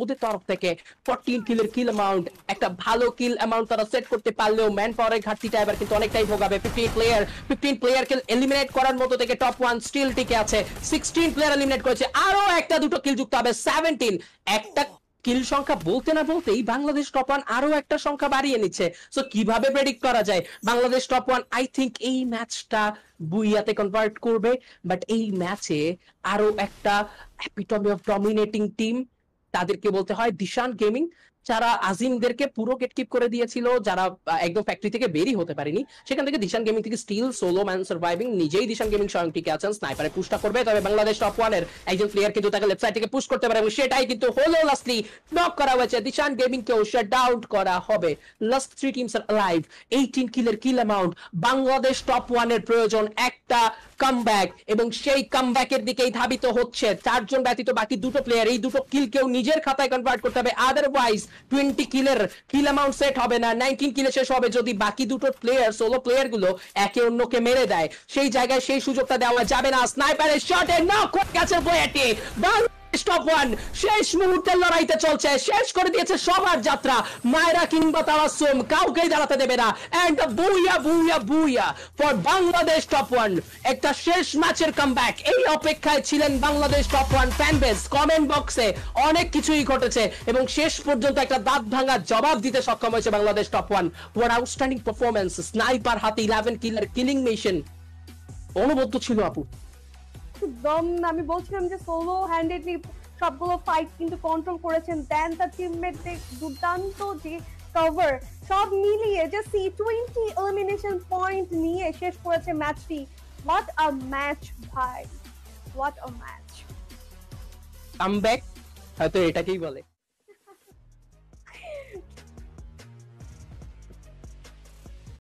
ওদের তরফ থেকে 14 কিলের কিল অ্যামাউন্ট, একটা ভালো কিল অ্যামাউন্ট তারা সেট করতে পারলেও ম্যান পাওয়ারের ঘাটতিটা এবার কিন্তু অনেকটাই ভোগাবে। 15 প্লেয়ারকে এলিমিনেট করার মতো থেকে টপ 1 স্টিল টিকে আছে। 16 প্লেয়ার এলিমিনেট করেছে, আরো একটা দুটো কিল যুক্ত হবে 17। একটা কিল সংখ্যা বলতে না বলতেই বাংলাদেশ টপ 1 আরো একটা সংখ্যা বাড়িয়ে নিচ্ছে। সো কিভাবে প্রেডিক্ট করা যায় বাংলাদেশ টপ 1? আই থিংক এই ম্যাচটা বুইয়াতে কনভার্ট করবে, বাট এই ম্যাচে আরো একটা এপিটমি অফ ডমিনেটিং টিম, তাদেরকে বলতে হয় দিশান গেমিং, যারা আজিমদেরকে পুরো গেটকিপ করে দিয়েছিল, যারা একদম ফ্যাক্টরি থেকে বেরই হতে পারেনি, সেখান থেকে দিশান গেমিং থেকে স্টিল সোলো ম্যান সার্ভাইভিং, নিজেই দিশান গেমিং স্বয়ং টিকে আছেন। স্নাইপারে পুশটা করবে, তবে বাংলাদেশ টপ 1 এর একজন প্লেয়ার কিন্তু তাকে লেফট সাইড থেকে পুশ করতে পারে এবং সেটাই কিন্তু হলো। লাস্টলি নক করা হয়েছে, দিশান গেমিং কেও শাট আউট করা হবে। Last 3 teams are alive. 18 কিলের কিল অ্যামাউন্ট। বাংলাদেশ টপ 1 এর প্রয়োজন একটা কামব্যাক, এবং সেই কামব্যাকের দিকেই ধাবিত হচ্ছে। 4 জন ব্যতীত বাকি দুটো প্লেয়ার এই দুটো কিল কেও নিজের খাতায় কনভার্ট করতে হবে, আদারওয়াইজ 20 কিলের কিল অ্যামাউন্ট সেট হবে না। 19 কিলে শেষ হবে যদি বাকি দুটো প্লেয়ার, সোলো প্লেয়ার গুলো একে অন্যকে মেরে দেয়। সেই জায়গায় সেই সুযোগটা দেওয়া যাবে না। স্নাইপারের শটে নক হয়ে গেছে বয়াটি। টপ 1 শেষ মুহূর্তের লড়াইতে চলছে, শেষ করে দিয়েছে সবার যাত্রা। মায়রা কিংবা তাওয়াসসুম কাউকেই দাঁড়াতে দেবে না। And booyah booyah booyah for Bangladesh top 1। একটা শেষ ম্যাচের কামব্যাক, এই অপেক্ষায় ছিলেন Bangladesh top 1 fan base. Comment বক্সে অনেক কিছুই ঘটেছে এবং শেষ পর্যন্ত একটা দাঁত ভাঙা জবাব দিতে সক্ষম হয়েছে Bangladesh top 1। One outstanding performance. Sniper হাতে 11 কিলার কিলিং মেশিন। অনুবদ্ধ ছিল আপু। একদম আমি বলছিলাম যে সোলো হ্যান্ডেডলি সবগুলো ফাইট কিন্তু কন্ট্রোল করেছেন, দেন তার টিমমেটদের দুর্দান্ত যে কভার, সব মিলিয়ে যে C20 এলিমিনেশন পয়েন্ট নিয়ে শেষ করেছে ম্যাচটি। হোয়াট আ ম্যাচ ভাই, হোয়াট আ ম্যাচ। কামব্যাক হয়তো এটাকেই বলে।